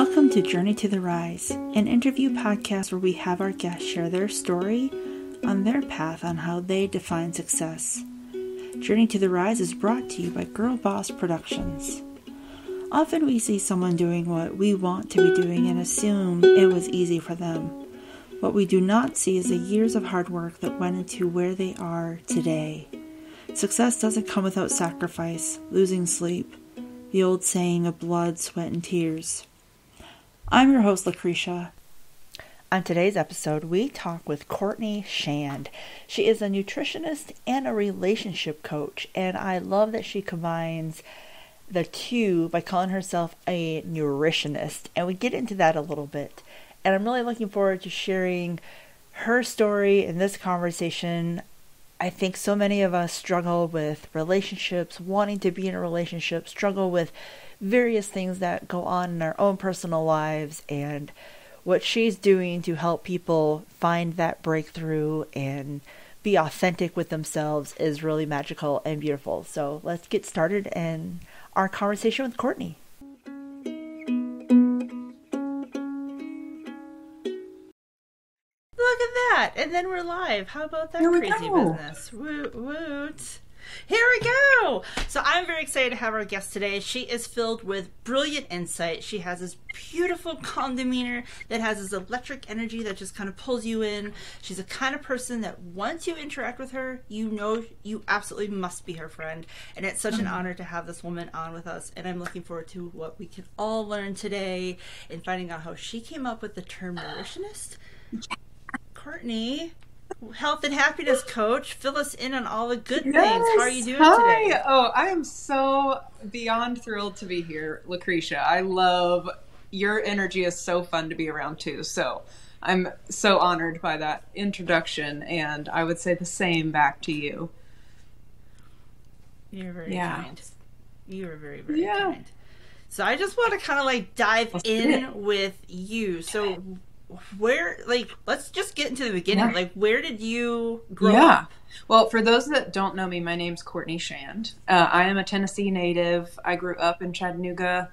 Welcome to Journey to the Rise, an interview podcast where we have our guests share their story on their path on how they define success. Journey to the Rise is brought to you by Girl Boss Productions. Often we see someone doing what we want to be doing and assume it was easy for them. What we do not see is the years of hard work that went into where they are today. Success doesn't come without sacrifice, losing sleep, the old saying of blood, sweat, and tears. I'm your host, Lucretia. On today's episode, we talk with Courtney Schand. She is a nutritionist and a relationship coach, and I love that she combines the two by calling herself a nutritionist, and we get into that a little bit. And I'm really looking forward to sharing her story in this conversation. I think so many of us struggle with relationships, wanting to be in a relationship, struggle with various things that go on in our own personal lives, and what she's doing to help people find that breakthrough and be authentic with themselves is really magical and beautiful. So let's get started in our conversation with Courtney. Look at that! And then we're live. How about that crazy business? Woot woot. Here we go! So I'm very excited to have our guest today. She is filled with brilliant insight. She has this beautiful, calm demeanor that has this electric energy that just kind of pulls you in. She's the kind of person that once you interact with her, you know you absolutely must be her friend. And it's such an honor to have this woman on with us. And I'm looking forward to what we can all learn today in finding out how she came up with the term nutritionist. Courtney, health and happiness coach, fill us in on all the good things. How are you doing today? Oh, I am so beyond thrilled to be here, Lucretia. I love your energy. Is so fun to be around too. So I'm so honored by that introduction, and I would say the same back to you. You're very kind. You are very, very kind. So I just want to kind of like dive in with you. So let's just get into the beginning. Yeah. Like, where did you grow up? Well, for those that don't know me, my name's Courtney Schand. I am a Tennessee native. I grew up in Chattanooga,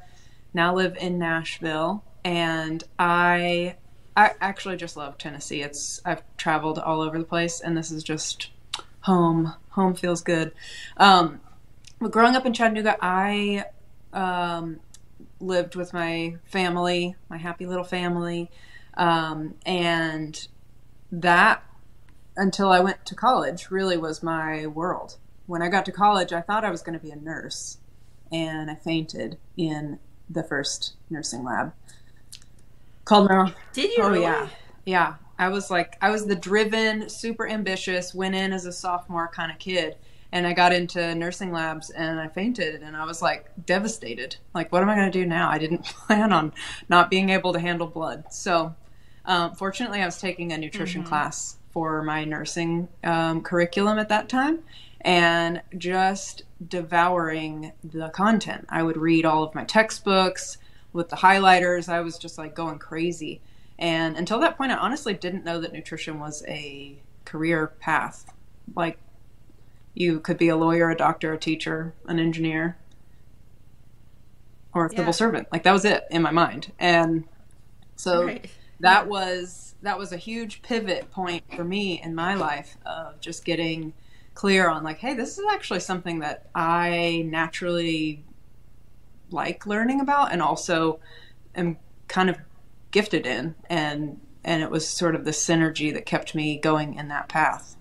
now live in Nashville, and I actually just love Tennessee. I've traveled all over the place, and this is just home. Home feels good. But growing up in Chattanooga, I lived with my family, my happy little family. And that, until I went to college, really was my world. When I got to college, I thought I was going to be a nurse, and I fainted in the first nursing lab. Called my. Did you? Really? Yeah. I was the driven, super ambitious, went in as a sophomore kind of kid, and I got into nursing labs and I fainted, and I was like devastated. Like, what am I going to do now? I didn't plan on not being able to handle blood. So, fortunately, I was taking a nutrition class for my nursing curriculum at that time, and just devouring the content. I would read all of my textbooks with the highlighters. I was just like going crazy. And until that point, I honestly didn't know that nutrition was a career path. Like, you could be a lawyer, a doctor, a teacher, an engineer, or a civil servant. Like, that was it in my mind. And so that was a huge pivot point for me in my life of just getting clear on like, hey, this is actually something that I naturally like learning about, and also am kind of gifted in. And it was sort of the synergy that kept me going in that path.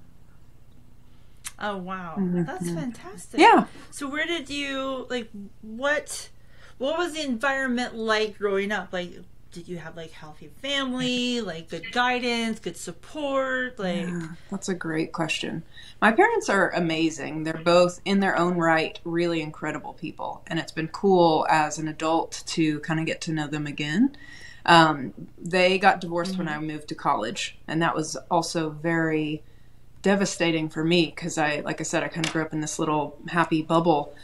Oh, wow. That's fantastic. Yeah. So where did you, like, what was the environment like growing up? Like, did you have, like, healthy family, like, good guidance, good support? Like, that's a great question. My parents are amazing. They're both, in their own right, really incredible people. And it's been cool as an adult to kind of get to know them again. They got divorced when I moved to college. And that was also very devastating for me because like I said, I kind of grew up in this little happy bubble,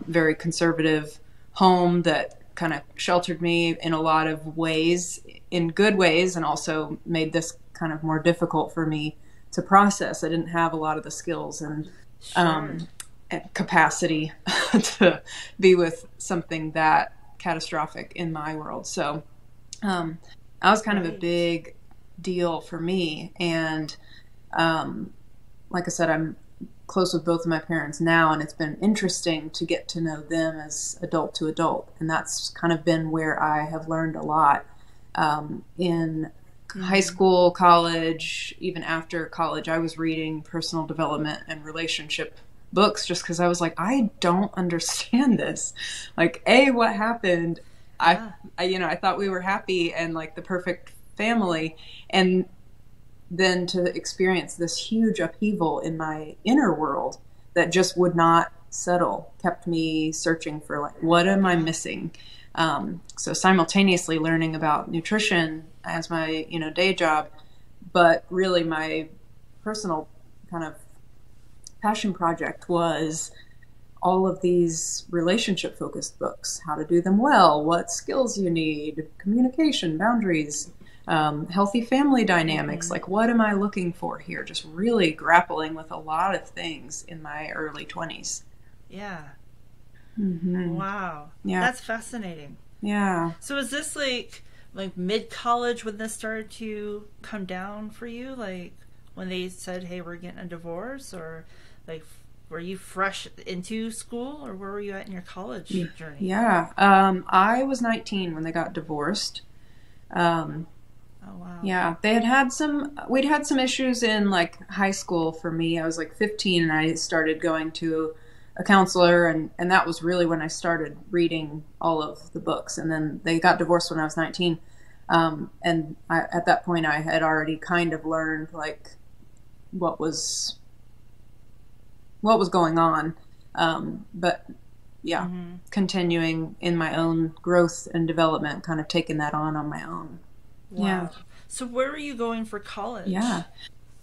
very conservative home that kind of sheltered me in a lot of ways, in good ways, and also made this kind of more difficult for me to process. I didn't have a lot of the skills and capacity to be with something that catastrophic in my world. So That was kind of a Right. big deal for me. And like I said, I'm close with both of my parents now, and it's been interesting to get to know them as adult to adult. And that's kind of been where I have learned a lot in high Mm-hmm. school, college, even after college. I was reading personal development and relationship books just because I was like, I don't understand this. Like, A, what happened? I, Yeah. I thought we were happy and like the perfect family. And then to experience this huge upheaval in my inner world that just would not settle kept me searching for like, what am I Yeah. missing? So simultaneously learning about nutrition as my day job, but really my personal kind of passion project was all of these relationship focused books, how to do them well, what skills you need, communication, boundaries, healthy family dynamics. Mm-hmm. Like, what am I looking for here? Just really grappling with a lot of things in my early 20s. Yeah. Mm-hmm. Wow. Yeah. That's fascinating. Yeah. So is this like mid college when this started to come down for you? Like when they said, "Hey, we're getting a divorce," or like were you fresh into school, or where were you at in your college journey? Yeah. I was 19 when they got divorced. Um, Oh wow. Yeah, we'd had some issues in like high school for me. I was like 15 and I started going to a counselor, and that was really when I started reading all of the books. And then they got divorced when I was 19. At that point I had already kind of learned like what was going on. But yeah, Mm-hmm. continuing in my own growth and development, kind of taking that on my own. Yeah. Wow. So where were you going for Yeah. college?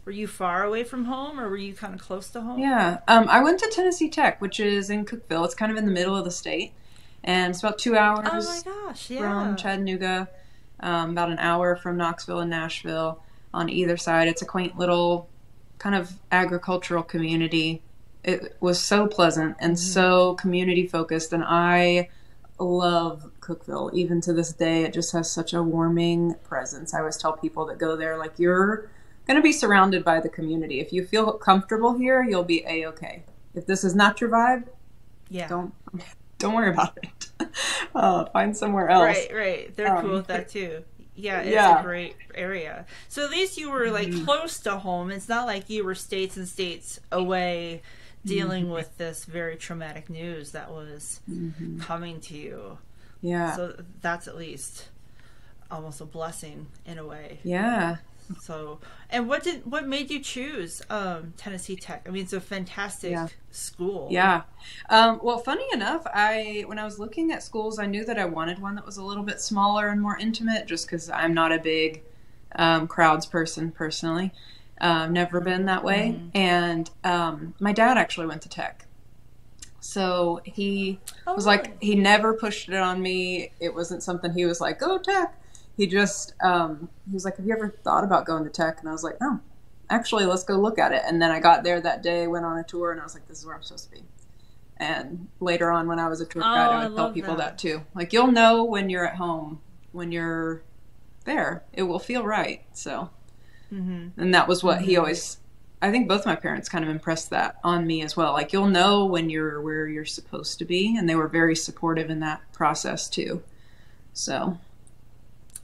Were you far away from home, or were you kind of close to home? Yeah, I went to Tennessee Tech, which is in Cookeville. It's kind of in the middle of the state, and it's about two Oh my hours gosh, from yeah. Chattanooga, about an hour from Knoxville and Nashville on either side. It's a quaint little kind of agricultural community. It was so pleasant and Mm-hmm. so community focused, and I love Cookeville. Even to this day, it just has such a warming presence. I always tell people that go there, like, you're going to be surrounded by the community. If you feel comfortable here, you'll be a-okay. If this is not your vibe, Yeah. don't don't worry about it. Find somewhere else. Right, right. They're cool with But that too. Yeah, it's a yeah. great area. So at least you were like Mm-hmm. close to home. It's not like you were states and states away dealing Mm-hmm. with this very traumatic news that was Mm-hmm. coming to you. Yeah. So that's at least almost a blessing in a way. Yeah. So, and what made you choose Tennessee Tech? I mean, it's a fantastic Yeah. school. Yeah. Well, funny enough, when I was looking at schools, I knew that I wanted one that was a little bit smaller and more intimate, just because I'm not a big crowds person personally. Never been that way. Mm-hmm. And my dad actually went to Tech. So he Oh, was really? like, he never pushed it on me. It wasn't something he was like, go Tech. He just, he was like, have you ever thought about going to Tech? And I was like, no, actually, let's go look at it. And then I got there that day, went on a tour, and I was like, this is where I'm supposed to be. And later on, when I was a tour Oh, guide, I I would tell love people that that. too. Like, you'll know when you're at home, when you're there. It will feel right. So, Mm-hmm. and that was what he Mm-hmm. always, I think both my parents kind of impressed that on me as well. Like, you'll know when you're where you're supposed to be. And they were very supportive in that process too. So,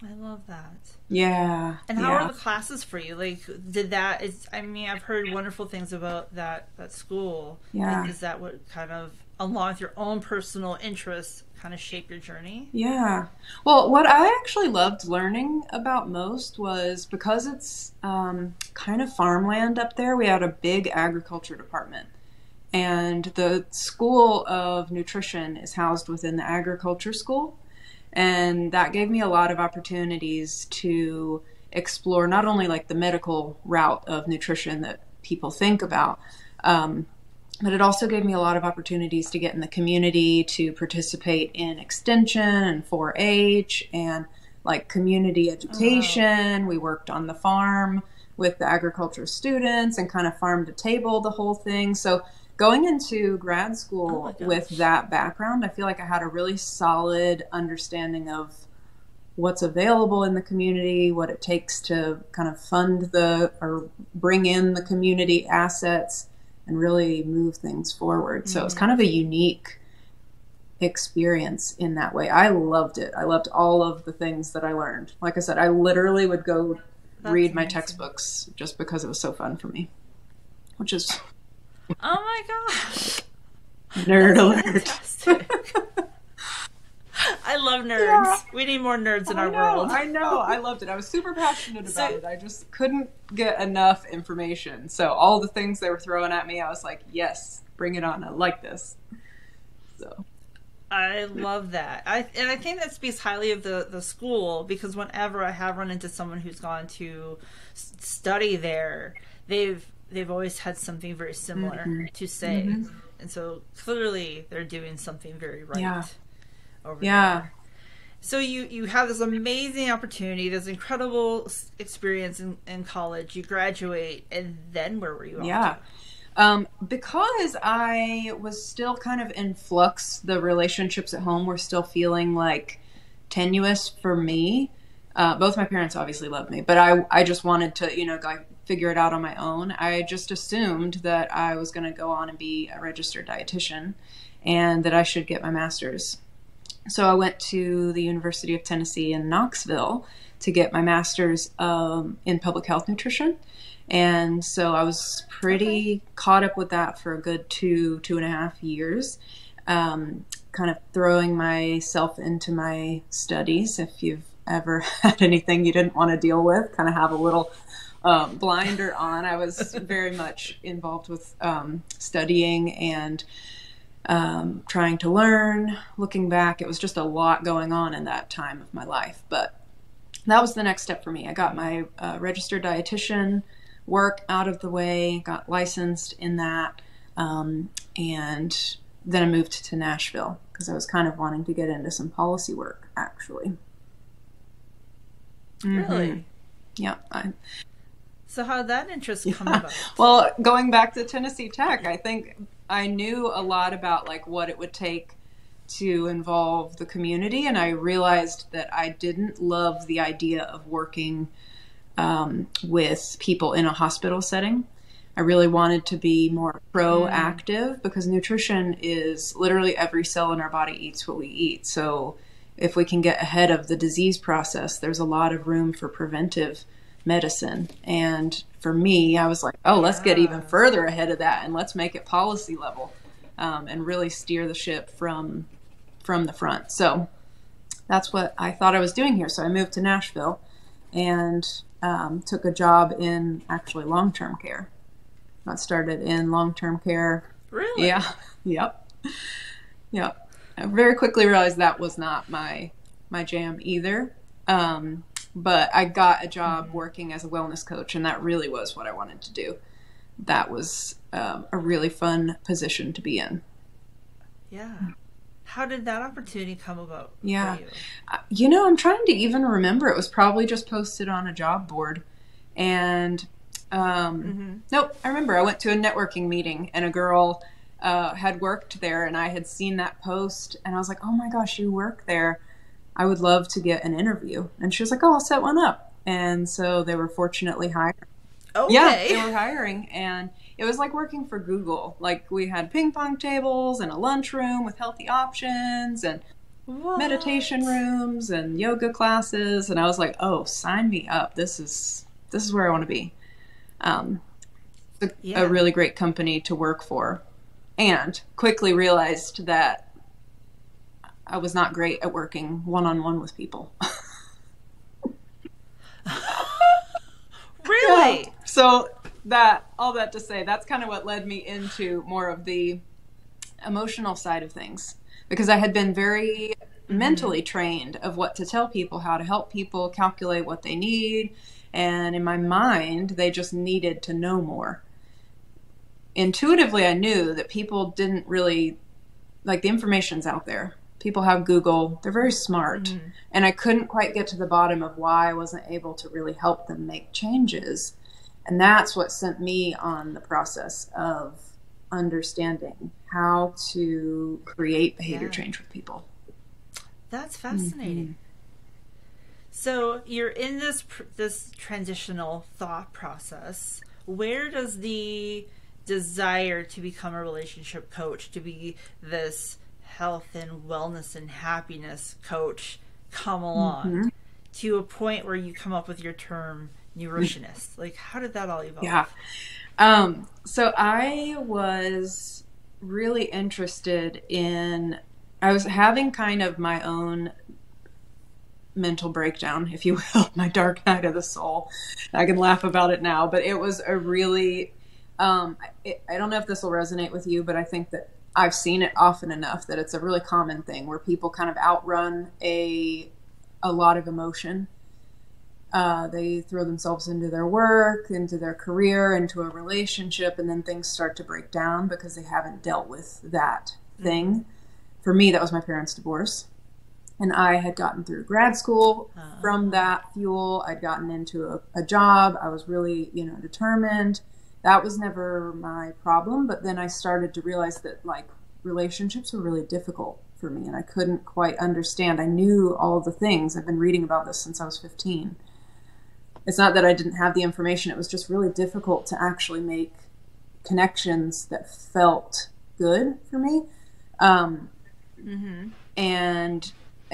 I love that. yeah. And how are Yeah. the classes for you? Like, did that is? I mean, I've heard wonderful things about that school. Yeah. And is that what kind of, along with your own personal interests, kind of shape your journey? Yeah. Well, what I actually loved learning about most was because it's kind of farmland up there, we had a big agriculture department. And the School of Nutrition is housed within the agriculture school. And that gave me a lot of opportunities to explore not only like the medical route of nutrition that people think about, um, but it also gave me a lot of opportunities to get in the community, to participate in extension and 4-H and like community Oh wow! education. We worked on the farm with the agriculture students and kind of farm to table the whole thing. So going into grad Oh my school with gosh! that background, I feel like I had a really solid understanding of what's available in the community, what it takes to kind of fund or bring in the community assets and really move things forward. So it's kind of a unique experience in that way. I loved it. I loved all of the things that I learned. Like I said, I literally would go read my textbooks just because it was so fun for me, which is oh my gosh, nerd alert. I love nerds. Yeah. We need more nerds in our world. I know. I loved it. I was super passionate about it. I just couldn't get enough information. So all the things they were throwing at me, I was like, yes, bring it on. I like this. So I love that. I think that speaks highly of the school, because whenever I have run into someone who's gone to study there, they've always had something very similar to say. And so clearly they're doing something very right over there. So you have this amazing opportunity, this incredible experience in college. You graduate, and then where were you off to? Because I was still kind of in flux, the relationships at home were still feeling like tenuous for me. Both my parents obviously loved me, but I just wanted to, like, figure it out on my own. I just assumed that I was going to go on and be a registered dietitian and that I should get my master's. So I went to the University of Tennessee in Knoxville to get my master's in public health nutrition. And so I was pretty caught up with that for a good 2.5 years, kind of throwing myself into my studies. If you've ever had anything you didn't want to deal with, kind of have a little blinder on. I was very much involved with studying and trying to learn. Looking back, it was just a lot going on in that time of my life. But that was the next step for me. I got my registered dietitian work out of the way, got licensed in that, and then I moved to Nashville because I was kind of wanting to get into some policy work, actually. Really? Yeah. So how did that interest come about? Well, going back to Tennessee Tech, I think I knew a lot about like what it would take to involve the community, and I realized that I didn't love the idea of working with people in a hospital setting. I really wanted to be more proactive because nutrition is literally every cell in our body eats what we eat. So if we can get ahead of the disease process, there's a lot of room for preventive medicine. And for me, I was like, oh, let's get even further ahead of that and let's make it policy level and really steer the ship from the front. So that's what I thought I was doing here. So I moved to Nashville and took a job in actually long-term care. Got started in long-term care. Really? Yeah. Yep. I very quickly realized that was not my jam either. But I got a job working as a wellness coach, and that really was what I wanted to do. That was a really fun position to be in. Yeah. How did that opportunity come about for you? I'm trying to even remember. It was probably just posted on a job board. And nope, I remember I went to a networking meeting and a girl had worked there, and I had seen that post, and I was like, oh my gosh, you work there. I would love to get an interview. And she was like, oh, I'll set one up. And so they were fortunately hiring. Okay. Yeah, they were hiring. And it was like working for Google. Like we had ping pong tables and a lunchroom with healthy options and meditation rooms and yoga classes. And I was like, oh, sign me up. This is where I want to be. A really great company to work for. And quickly realized that I was not great at working one-on-one with people. Really? Yeah. So all that to say, that's kind of what led me into more of the emotional side of things, because I had been very mentally trained of what to tell people, how to help people calculate what they need. And in my mind, they just needed to know more. Intuitively, I knew that people didn't really, like, the information's out there. People have Google. They're very smart. And I couldn't quite get to the bottom of why I wasn't able to really help them make changes. And that's what sent me on the process of understanding how to create behavior change with people. That's fascinating. So you're in this transitional thought process. Where does the desire to become a relationship coach, to be this health and wellness and happiness coach, come along to a point where you come up with your term nutritionist? Like, how did that all evolve? Yeah. So I was really interested in, I was having kind of my own mental breakdown, if you will, my dark night of the soul. I can laugh about it now, but it was a really, I don't know if this will resonate with you, but I think that I've seen it often enough that it's a really common thing where people kind of outrun a lot of emotion. They throw themselves into their work, into their career, into a relationship, and then things start to break down because they haven't dealt with that thing. For me, that was my parents' divorce. And I had gotten through grad school from that fuel. I'd gotten into a job. I was really, determined. That was never my problem. But then I started to realize that like relationships were really difficult for me, and I couldn't quite understand. I knew all the things. I've been reading about this since I was 15. It's not that I didn't have the information. It was just really difficult to actually make connections that felt good for me. And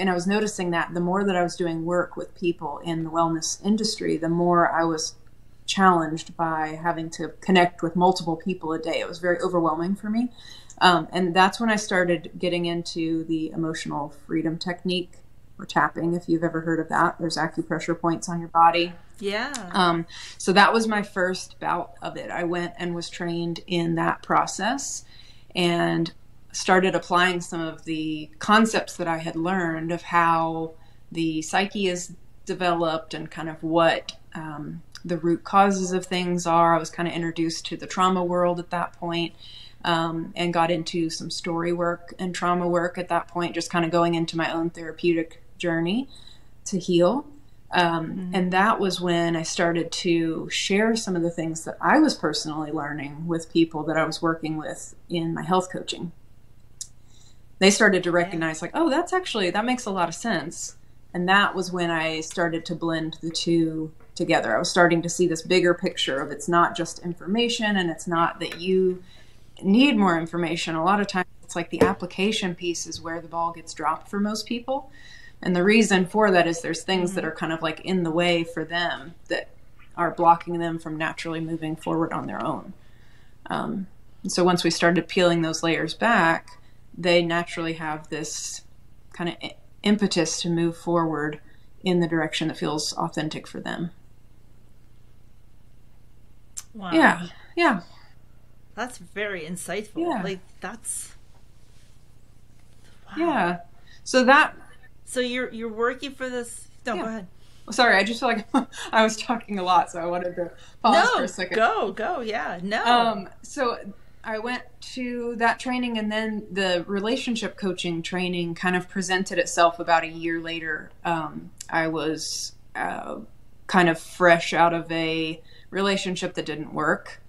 I was noticing that the more that I was doing work with people in the wellness industry, the more I was challenged by having to connect with multiple people a day. It was very overwhelming for me. And that's when I started getting into the emotional freedom technique, or tapping, if you've ever heard of that. There's acupressure points on your body. Yeah. So that was my first bout of it. I went and was trained in that process and started applying some of the concepts that I had learned of how the psyche is developed and kind of what the root causes of things are. I was kind of introduced to the trauma world at that point, and got into some story work and trauma work at that point, just kind of going into my own therapeutic journey to heal. And that was when I started to share some of the things that I was personally learning with people that I was working with in my health coaching. They started to recognize like, oh, that makes a lot of sense. And that was when I started to blend the two together. I was starting to see this bigger picture of it's not just information, and it's not that you need more information. A lot of times it's like the application piece is where the ball gets dropped for most people. And the reason for that is there's things that are kind of like in the way for them that are blocking them from naturally moving forward on their own. And so once we started peeling those layers back, they naturally have this kind of impetus to move forward in the direction that feels authentic for them. Wow. Yeah. That's very insightful. Yeah. Like that's. Wow. Yeah. So you're working for this. No, go ahead. Sorry, I just feel like I was talking a lot, so I wanted to pause for a second. Go. Yeah. No. So I went to that training, and then the relationship coaching training kind of presented itself about a year later. I was kind of fresh out of a relationship that didn't work.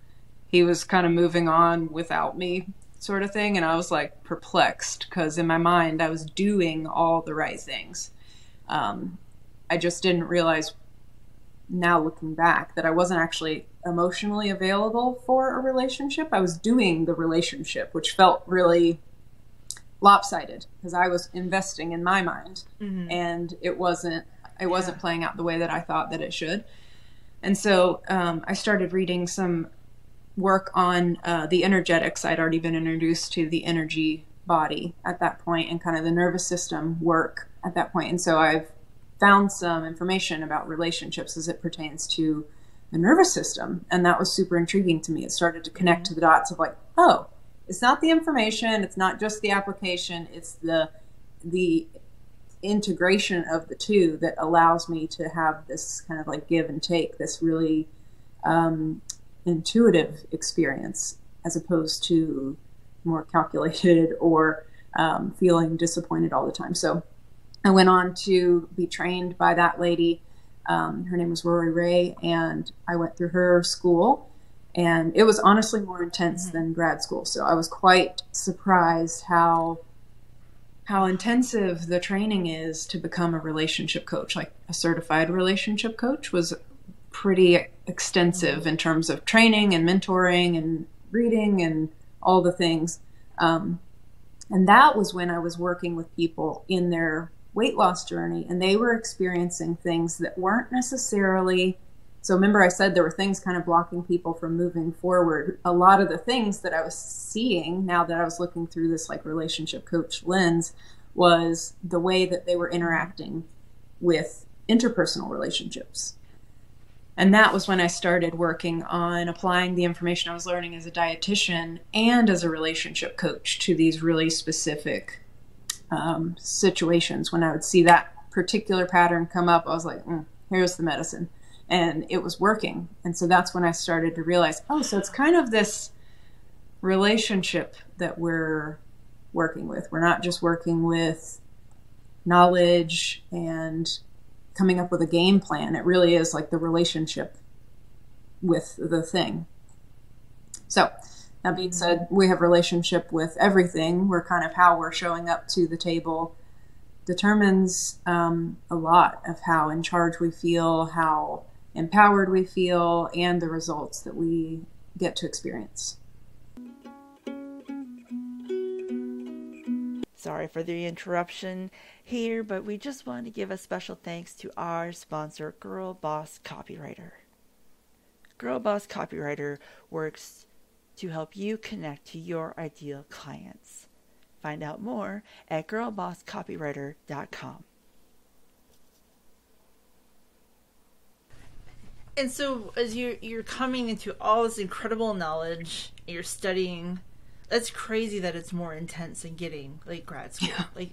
He was kind of moving on without me, sort of thing. And I was like perplexed because in my mind I was doing all the right things. I just didn't realize, now looking back, that I wasn't actually emotionally available for a relationship. I was doing the relationship, which felt really lopsided because I was investing in my mind, and it wasn't playing out the way that I thought that it should. And so I started reading some work on the energetics. I'd already been introduced to the energy body at that point, and kind of the nervous system work at that point. And so I've found some information about relationships as it pertains to the nervous system. And that was super intriguing to me. It started to connect to the dots of like, oh, it's not the information, it's not just the application, it's the integration of the two that allows me to have this kind of like give and take, this really intuitive experience, as opposed to more calculated or feeling disappointed all the time. So I went on to be trained by that lady. Her name was Rory Ray, and I went through her school, and it was honestly more intense than grad school. So I was quite surprised how how intensive the training is to become a relationship coach. Like a certified relationship coach was pretty extensive in terms of training and mentoring and reading and all the things. And that was when I was working with people in their weight loss journey, and they were experiencing things that weren't necessarily, so remember I said there were things kind of blocking people from moving forward. A lot of the things that I was seeing now that I was looking through this like relationship coach lens was the way that they were interacting with interpersonal relationships. And that was when I started working on applying the information I was learning as a dietitian and as a relationship coach to these really specific situations. When I would see that particular pattern come up, I was like, here's the medicine. And it was working. And so that's when I started to realize, so it's kind of this relationship that we're working with. We're not just working with knowledge and coming up with a game plan. It really is like the relationship with the thing. So that being said, we have relationship with everything. We're kind of how we're showing up to the table determines a lot of how in charge we feel, how empowered we feel, and the results that we get to experience. Sorry for the interruption here, but we just wanted to give a special thanks to our sponsor, Girl Boss Copywriter. Girl Boss Copywriter works to help you connect to your ideal clients. Find out more at girlbosscopywriter.com. And so as you're coming into all this incredible knowledge, you're studying, that's crazy that it's more intense than getting like grad school. Yeah. Like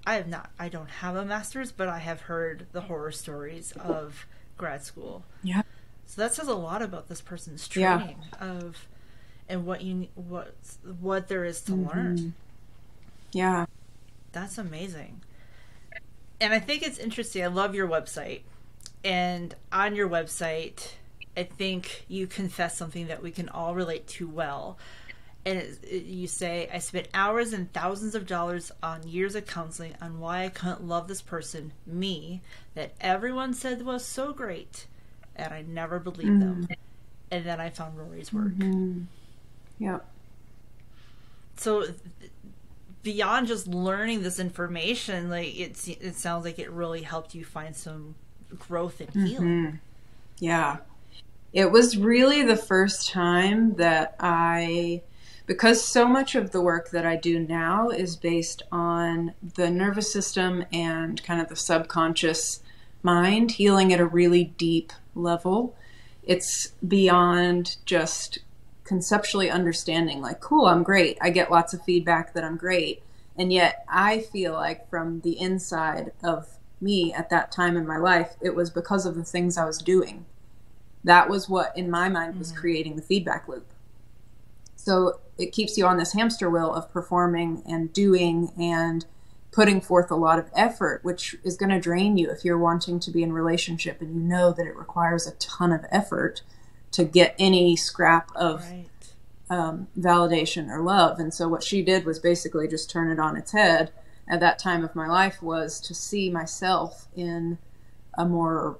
I don't have a master's, but I have heard the horror stories of grad school. Yeah. So that says a lot about this person's training of and what there is to learn. Yeah. That's amazing. And I think it's interesting. I love your website. And on your website, I think you confess something that we can all relate to well. And you say, I spent hours and thousands of dollars on years of counseling on why I couldn't love this person, me, that everyone said was so great, and I never believed them. And then I found Rory's work. Yeah. So beyond just learning this information, like it sounds like it really helped you find some growth and healing. Yeah. It was really the first time that because so much of the work that I do now is based on the nervous system and kind of the subconscious mind, healing at a really deep level. It's beyond just conceptually understanding like, cool, I'm great. I get lots of feedback that I'm great. And yet I feel like from the inside of me at that time in my life, it was because of the things I was doing. That was what in my mind was creating the feedback loop. So it keeps you on this hamster wheel of performing and doing and putting forth a lot of effort, which is going to drain you if you're wanting to be in a relationship and you know that it requires a ton of effort to get any scrap of validation or love. And so what she did was basically just turn it on its head at that time of my life, was to see myself in a more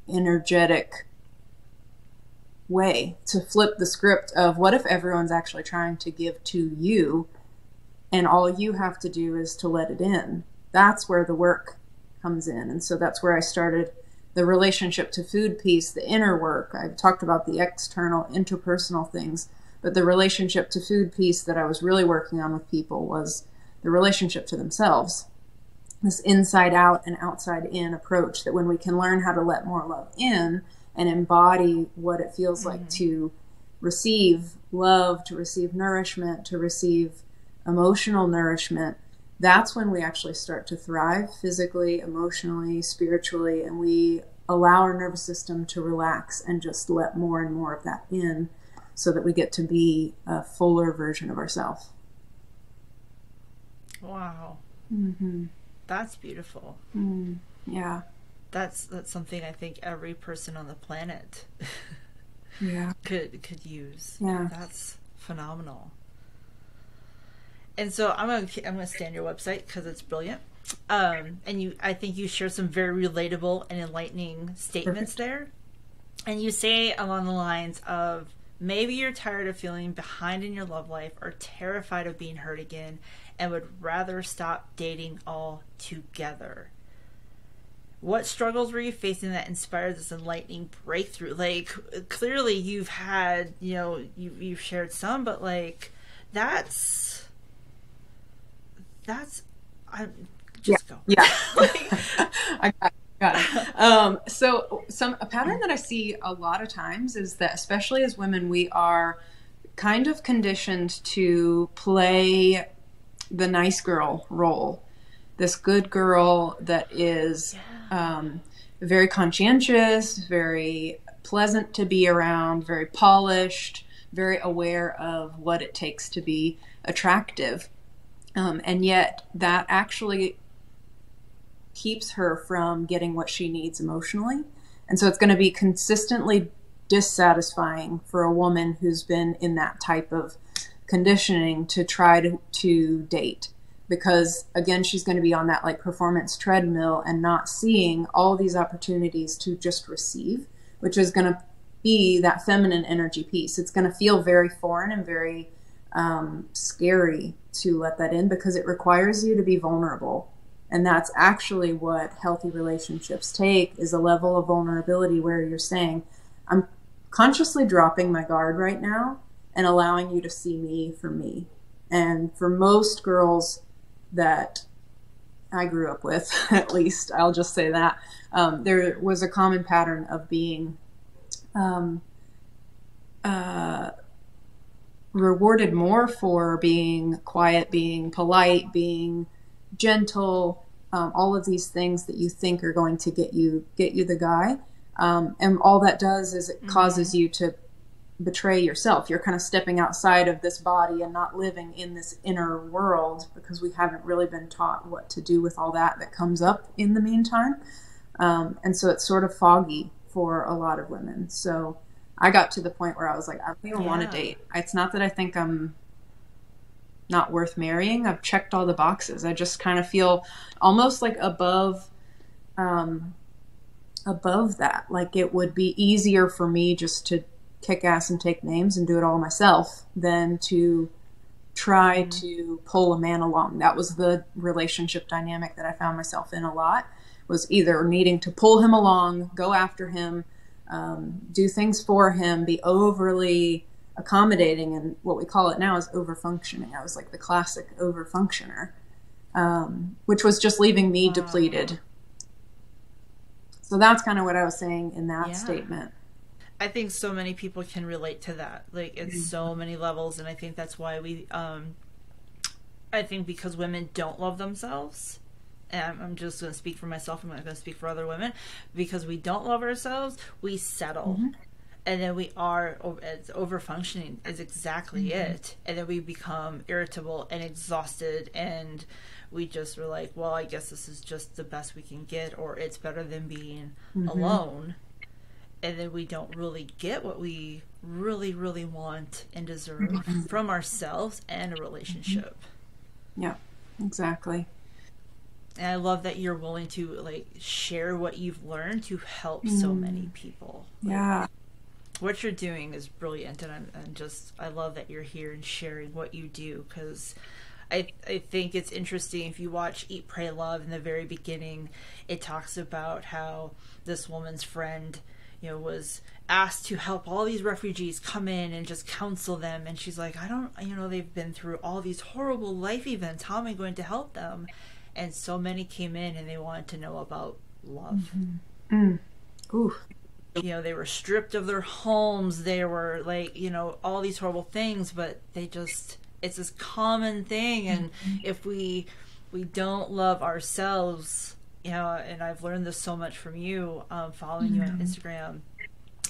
energetic way, to flip the script of what if everyone's actually trying to give to you and all you have to do is to let it in. That's where the work comes in. And so that's where I started the relationship to food piece, the inner work. I've talked about the external interpersonal things, but the relationship to food piece that I was really working on with people was the relationship to themselves. This inside out and outside in approach, that when we can learn how to let more love in and embody what it feels like to receive love, to receive nourishment, to receive emotional nourishment, that's when we actually start to thrive physically, emotionally, spiritually, and we allow our nervous system to relax and just let more and more of that in so that we get to be a fuller version of ourselves. Wow. That's beautiful. Yeah. That's something I think every person on the planet could use. Yeah. That's phenomenal. And so I'm gonna stay on your website because it's brilliant. And I think you share some very relatable and enlightening statements there. And you say along the lines of, maybe you're tired of feeling behind in your love life or terrified of being hurt again and would rather stop dating altogether. What struggles were you facing that inspired this enlightening breakthrough? Like, clearly you've had, you've shared some, but like, that's just go. Yeah. I got it. So a pattern that I see a lot of times is that, especially as women, we are kind of conditioned to play the nice girl role, this good girl that is very conscientious, very pleasant to be around, very polished, very aware of what it takes to be attractive. And yet that actually keeps her from getting what she needs emotionally. And so it's going to be consistently dissatisfying for a woman who's been in that type of conditioning to try to date. Because again, she's going to be on that like performance treadmill and not seeing all these opportunities to just receive, which is going to be that feminine energy piece. It's going to feel very foreign and very scary to let that in, because it requires you to be vulnerable. And that's actually what healthy relationships take, is a level of vulnerability where you're saying, I'm consciously dropping my guard right now and allowing you to see me for me. And for most girls that I grew up with, at least, I'll just say that, there was a common pattern of being rewarded more for being quiet, being polite, being gentle, all of these things that you think are going to get you the guy. And all that does is it causes you to betray yourself. You're kind of stepping outside of this body and not living in this inner world, because we haven't really been taught what to do with all that comes up in the meantime. And so it's sort of foggy for a lot of women. So I got to the point where I was like, I don't even want to date. It's not that I think I'm not worth marrying. I've checked all the boxes. I just kind of feel almost like above that. Like it would be easier for me just to kick ass and take names and do it all myself than to try to pull a man along. That was the relationship dynamic that I found myself in a lot, was either needing to pull him along, go after him, do things for him, be overly accommodating, and what we call it now is overfunctioning. I was like the classic overfunctioner, which was just leaving me depleted. So that's kind of what I was saying in that statement. I think so many people can relate to that, like in so many levels, and I think that's why I think because women don't love themselves, and I'm just going to speak for myself, I'm not going to speak for other women, because we don't love ourselves, we settle. And then we are over-functioning is exactly it. And then we become irritable and exhausted, and we just were like, well, I guess this is just the best we can get, or it's better than being alone. And then we don't really get what we really, really want and deserve from ourselves and a relationship. Yeah, exactly. And I love that you're willing to like share what you've learned to help so many people. Yeah. What you're doing is brilliant, and I love that you're here and sharing what you do, because I think it's interesting. If you watch Eat, Pray, Love, in the very beginning, it talks about how this woman's friend, was asked to help all these refugees come in and just counsel them, and she's like, I don't, they've been through all these horrible life events, how am I going to help them? And so many came in and they wanted to know about love. Ooh. They were stripped of their homes. They were like, all these horrible things, but it's this common thing. And if we don't love ourselves, and I've learned this so much from you, following you on Instagram,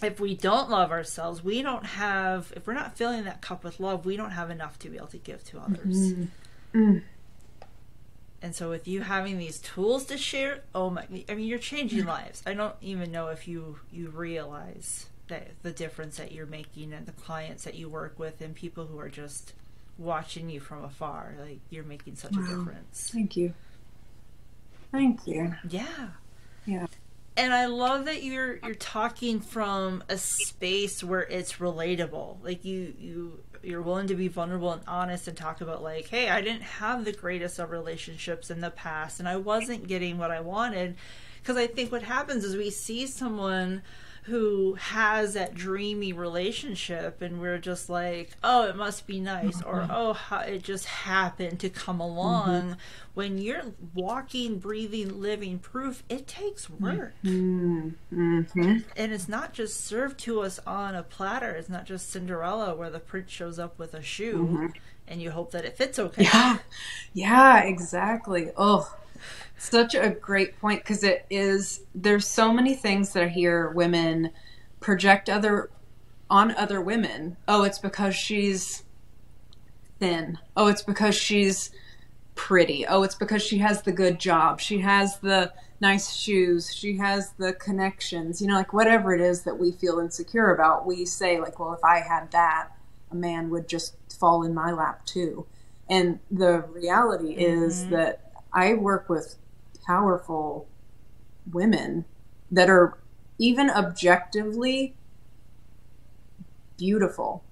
if we don't love ourselves, if we're not filling that cup with love, we don't have enough to be able to give to others. And so with you having these tools to share, you're changing lives. I don't even know if you realize that the difference that you're making, and the clients that you work with, and people who are just watching you from afar. Like, you're making such a difference. Thank you. Thank you. Yeah. Yeah. And I love that you're talking from a space where it's relatable. Like, you're willing to be vulnerable and honest and talk about, like, hey, I didn't have the greatest of relationships in the past and I wasn't getting what I wanted. Because I think what happens is we see someone who has that dreamy relationship and we're just like, oh, it must be nice, or oh, how it just happened to come along. When you're walking, breathing, living proof, it takes work. And it's not just served to us on a platter. It's not just Cinderella where the prince shows up with a shoe and you hope that it fits okay. Yeah, exactly. Oh, such a great point, because there's so many things that I hear women project on other women. Oh, it's because she's thin. Oh, it's because she's pretty. Oh, it's because she has the good job. She has the nice shoes. She has the connections. Like, whatever it is that we feel insecure about, we say, like, well, if I had that, a man would just fall in my lap too. And the reality is that I work with powerful women that are even objectively beautiful,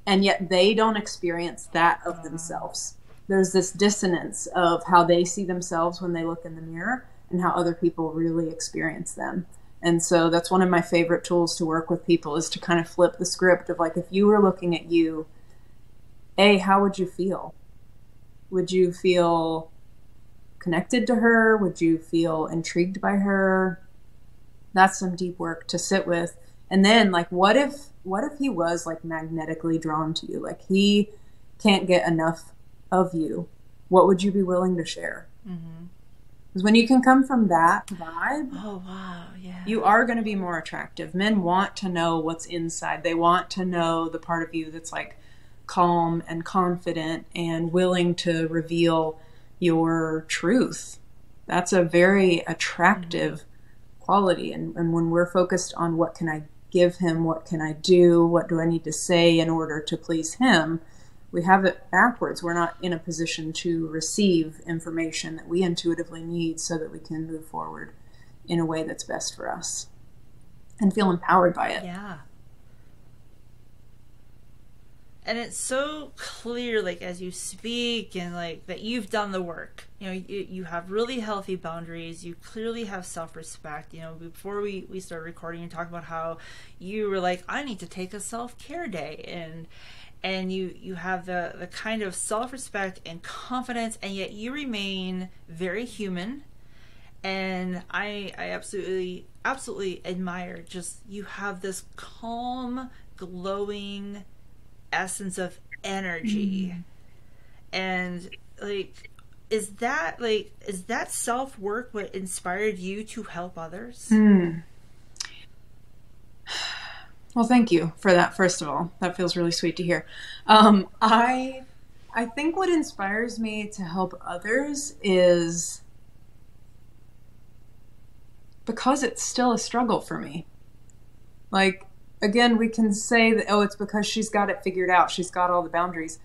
and yet they don't experience that of themselves. There's this dissonance of how they see themselves when they look in the mirror and how other people really experience them. And so that's one of my favorite tools to work with people, is to kind of flip the script of, like, if you were looking at you, how would you feel? Would you feel connected to her? Would you feel intrigued by her? That's some deep work to sit with. And then, like, what if he was, like, magnetically drawn to you? Like, he can't get enough of you. What would you be willing to share? Because when you can come from that vibe, oh wow, yeah, you are going to be more attractive. Men want to know what's inside. They want to know the part of you that's, like, calm and confident and willing to reveal your truth. That's a very attractive quality. And when we're focused on what can I give him, what can I do, what do I need to say in order to please him, we have it backwards. We're not in a position to receive information that we intuitively need so that we can move forward in a way that's best for us and feel empowered by it. Yeah. And it's so clear, like, as you speak, and, like, that you've done the work. You have really healthy boundaries. You clearly have self-respect. Before we started recording, you talked about how you were like, I need to take a self-care day. And you have the kind of self-respect and confidence, and yet you remain very human. And I absolutely admire, just, you have this calm, glowing essence of energy. And, like, is that self-work what inspired you to help others? Well, thank you for that, first of all. That feels really sweet to hear. I think what inspires me to help others is because it's still a struggle for me. Like, again, we can say that, oh, it's because she's got it figured out. She's got all the boundaries.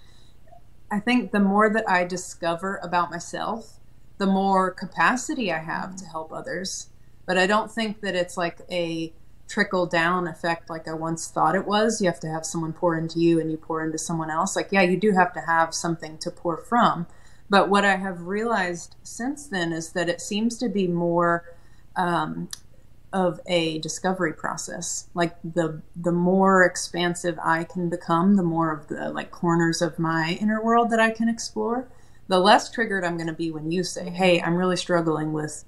I think the more that I discover about myself, the more capacity I have to help others. But I don't think that it's like a trickle down effect like I once thought it was. You have to have someone pour into you and you pour into someone else. Like, yeah, you do have to have something to pour from. But what I have realized since then is that it seems to be more of a discovery process. Like, the more expansive I can become, the more of the, like, corners of my inner world that I can explore, the less triggered I'm going to be when you say, hey, I'm really struggling with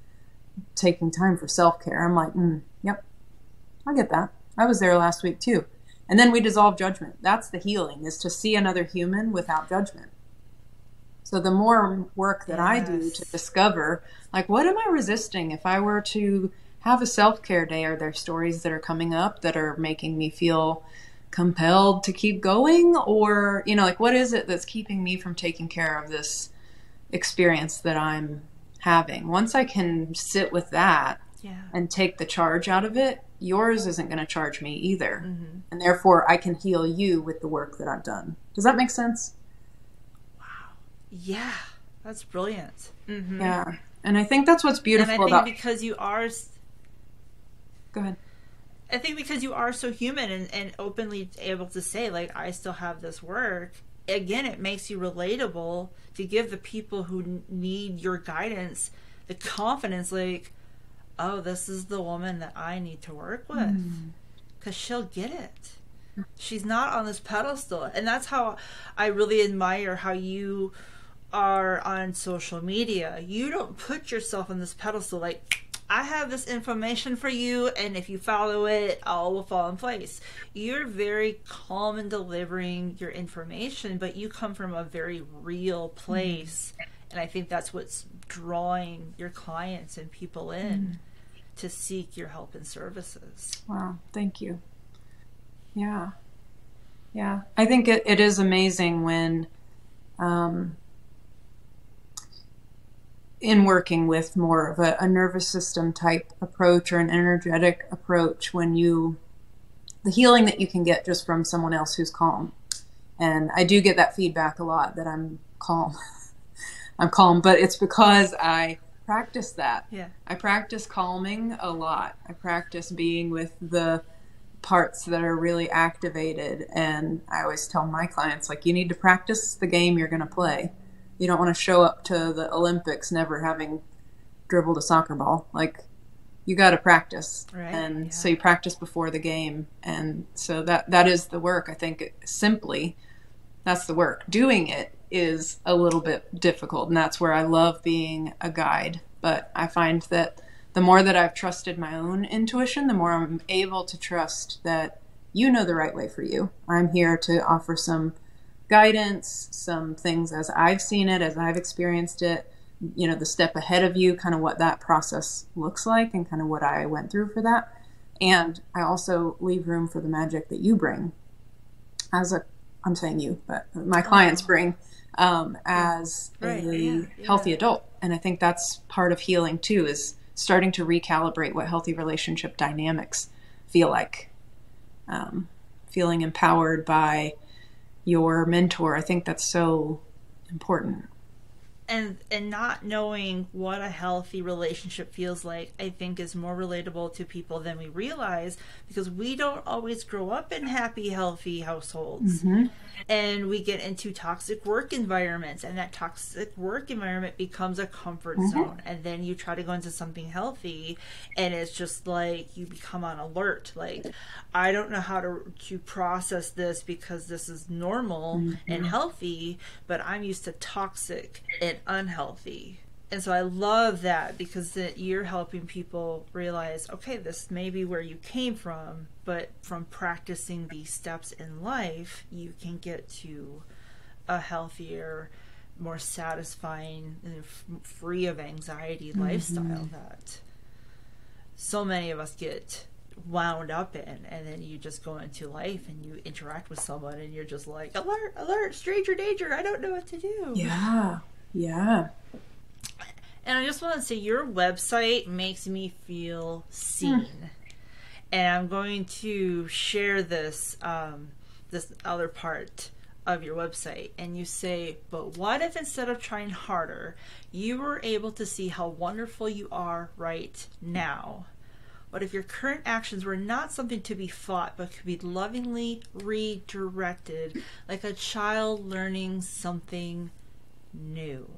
taking time for self-care. I'm like, yep, I get that. I was there last week too. And then we dissolve judgment. That's the healing, is to see another human without judgment. So the more work that I do to discover, like, what am I resisting? If I were to have a self-care day, are there stories that are coming up that are making me feel compelled to keep going? Or, like, what is it that's keeping me from taking care of this experience that I'm having? Once I can sit with that and take the charge out of it, yours isn't going to charge me either. And therefore I can heal you with the work that I've done. Does that make sense? Yeah, that's brilliant. Mm-hmm. Yeah. And I think that's what's beautiful and I think about... because you are... Go ahead. I think because you are so human and openly able to say, like, I still have this work, again, it makes you relatable to give the people who need your guidance the confidence, like, oh, this is the woman that I need to work with. Because she'll get it. She's not on this pedestal. And that's how I really admire how you are on social media. You don't put yourself on this pedestal like, I have this information for you, and if you follow it, all will fall in place. You're very calm in delivering your information, but you come from a very real place. And I think that's what's drawing your clients and people in to seek your help and services. Wow, thank you. Yeah. Yeah. I think it is amazing when, in working with more of a nervous system type approach or an energetic approach, when the healing that you can get just from someone else who's calm. And I do get that feedback a lot that I'm calm. I'm calm, but it's because I practice that. Yeah. I practice calming a lot. I practice being with the parts that are really activated. And I always tell my clients, like, you need to practice the game you're going to play. You don't want to show up to the Olympics never having dribbled a soccer ball. Like, you got to practice. Right. And so you practice before the game. And so that is the work. I think simply that's the work. Doing it is a little bit difficult. And that's where I love being a guide. But I find that the more that I've trusted my own intuition, the more I'm able to trust that you know the right way for you. I'm here to offer some guidance, some things as I've seen it, as I've experienced it, you know, the step ahead of you, kind of what that process looks like and kind of what I went through for that. And I also leave room for the magic that you bring I'm saying you, but my clients bring as a healthy adult. And I think that's part of healing too, is starting to recalibrate what healthy relationship dynamics feel like. Feeling empowered by your mentor. I think that's so important. And not knowing what a healthy relationship feels like, I think, is more relatable to people than we realize, because we don't always grow up in happy, healthy households. And we get into toxic work environments, and that toxic work environment becomes a comfort zone. And then you try to go into something healthy, and it's just like you become on alert. Like, I don't know how to process this because this is normal and healthy, but I'm used to toxic and unhealthy. And so I love that, because that you're helping people realize, okay, this may be where you came from, but from practicing these steps in life, you can get to a healthier, more satisfying, and free of anxiety lifestyle that so many of us get wound up in. And then you just go into life and you interact with someone and you're just like, alert, alert, stranger danger, I don't know what to do. Yeah. And I just want to say, your website makes me feel seen. And I'm going to share this this other part of your website. And you say, but what if instead of trying harder, you were able to see how wonderful you are right now? What if your current actions were not something to be fought, but could be lovingly redirected, like a child learning something new?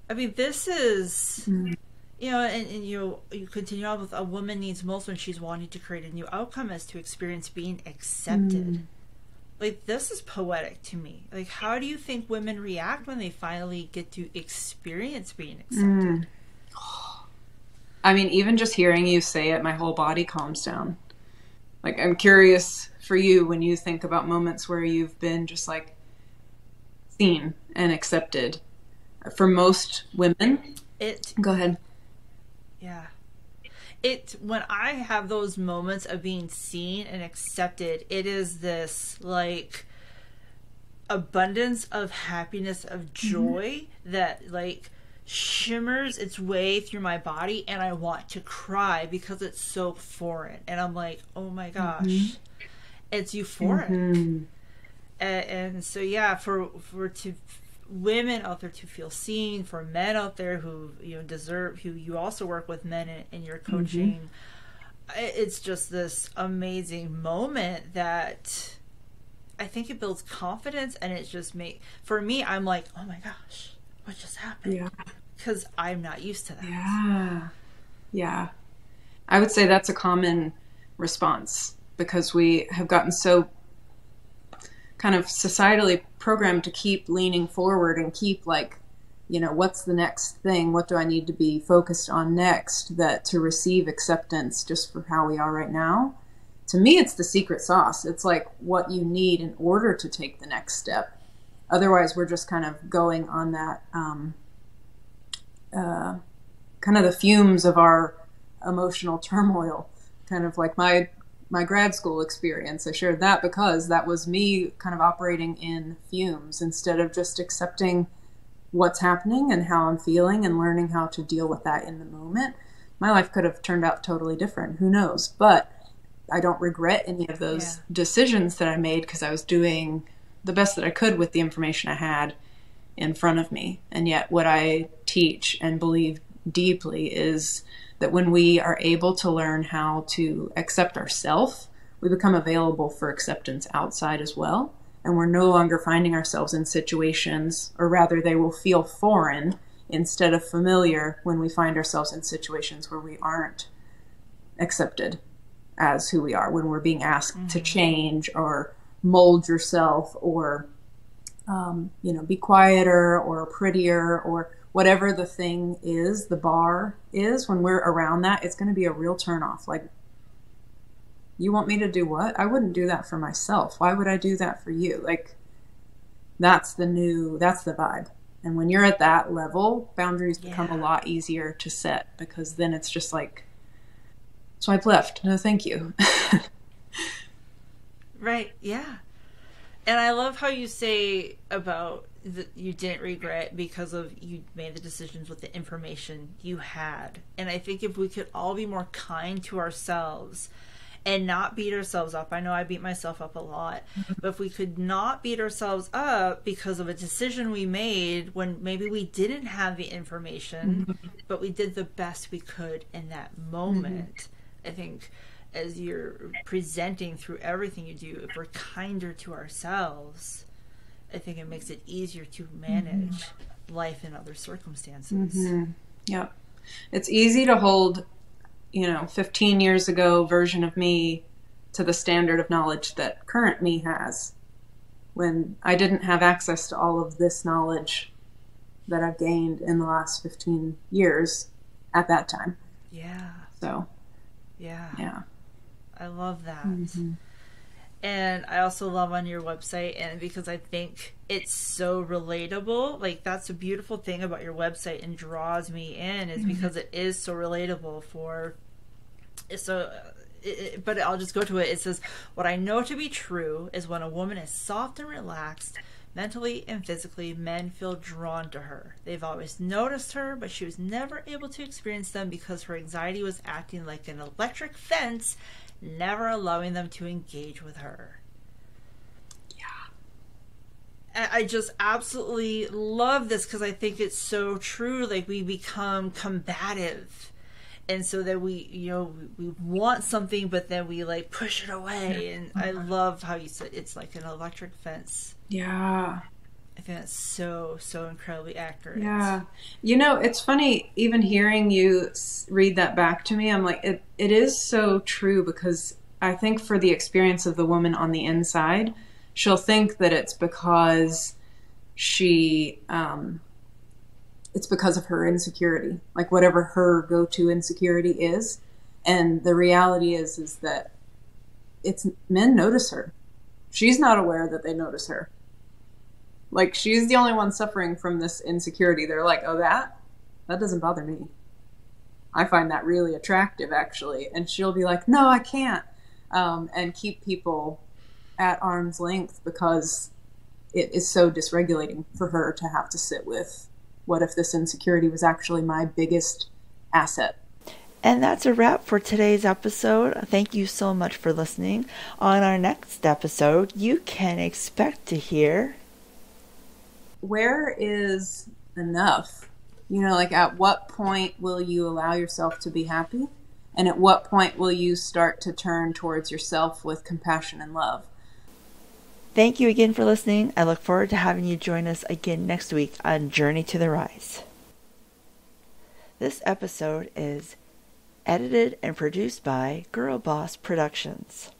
I mean, this is, you know, and you continue on with, a woman needs most when she's wanting to create a new outcome is to experience being accepted. Like, this is poetic to me. Like, how do you think women react when they finally get to experience being accepted? I mean, even just hearing you say it, my whole body calms down. Like, I'm curious for you, when you think about moments where you've been just like seen and accepted. For most women, go ahead. Yeah. When I have those moments of being seen and accepted, it is this like abundance of happiness, of joy that like shimmers its way through my body, and I want to cry because it's so foreign. And I'm like, oh my gosh, it's euphoric. And so, yeah, for to women out there to feel seen, for men out there who who you also work with men in your coaching. It's just this amazing moment that I think it builds confidence, and it just for me, I'm like, oh my gosh, what just happened? Yeah. Because I'm not used to that. Yeah. Yeah. I would say that's a common response, because we have gotten so kind of societally programmed to keep leaning forward and keep like, what's the next thing? What do I need to be focused on next, that to receive acceptance just for how we are right now? To me, it's the secret sauce. It's like what you need in order to take the next step. Otherwise, we're just kind of going on that kind of the fumes of our emotional turmoil, kind of like my grad school experience. I shared that because that was me kind of operating in fumes instead of just accepting what's happening and how I'm feeling and learning how to deal with that in the moment. My life could have turned out totally different. Who knows? But I don't regret any of those decisions that I made, because I was doing the best that I could with the information I had in front of me. And yet what I teach and believe deeply is that when we are able to learn how to accept ourselves, we become available for acceptance outside as well. And we're no longer finding ourselves in situations, or rather they will feel foreign instead of familiar, when we find ourselves in situations where we aren't accepted as who we are, when we're being asked to change or mold yourself, or be quieter or prettier, or whatever the thing is, the bar is. When we're around that, it's going to be a real turnoff. Like, you want me to do what? I wouldn't do that for myself. Why would I do that for you? Like, that's the vibe. And when you're at that level, boundaries become a lot easier to set, because then it's just like, swipe left. No, thank you. Right. Yeah. And I love how you say about you didn't regret because of you made the decisions with the information you had. And I think if we could all be more kind to ourselves and not beat ourselves up. I know I beat myself up a lot, but if we could not beat ourselves up because of a decision we made when maybe we didn't have the information, but we did the best we could in that moment. I think as you're presenting through everything you do, if we're kinder to ourselves, I think it makes it easier to manage life in other circumstances. Yep. It's easy to hold, 15 years ago version of me to the standard of knowledge that current me has, when I didn't have access to all of this knowledge that I've gained in the last 15 years at that time. Yeah. So, yeah. I love that. And I also love on your website, and because I think it's so relatable, like that's a beautiful thing about your website and draws me in, is because it is so relatable but I'll just go to it. It says, what I know to be true is when a woman is soft and relaxed, mentally and physically, men feel drawn to her. They've always noticed her, but she was never able to experience them because her anxiety was acting like an electric fence, never allowing them to engage with her. Yeah. I just absolutely love this because I think it's so true. Like, we become combative. And so that we want something, but then we like push it away. And I love how you said it's like an electric fence. Yeah. I think that's so, so incredibly accurate. Yeah. It's funny, even hearing you read that back to me, I'm like, it is so true, because I think for the experience of the woman on the inside, she'll think that it's because it's because of her insecurity, like whatever her go-to insecurity is. And the reality is that men notice her. She's not aware that they notice her. Like, she's the only one suffering from this insecurity. They're like, oh, that doesn't bother me. I find that really attractive, actually. And she'll be like, no, I can't. And keep people at arm's length, because it is so dysregulating for her to have to sit with, what if this insecurity was actually my biggest asset? And that's a wrap for today's episode. Thank you so much for listening. On our next episode, you can expect to hear... where is enough? You know, like at what point will you allow yourself to be happy? And at what point will you start to turn towards yourself with compassion and love? Thank you again for listening. I look forward to having you join us again next week on Journey to the Rise. This episode is edited and produced by Girl Boss Productions.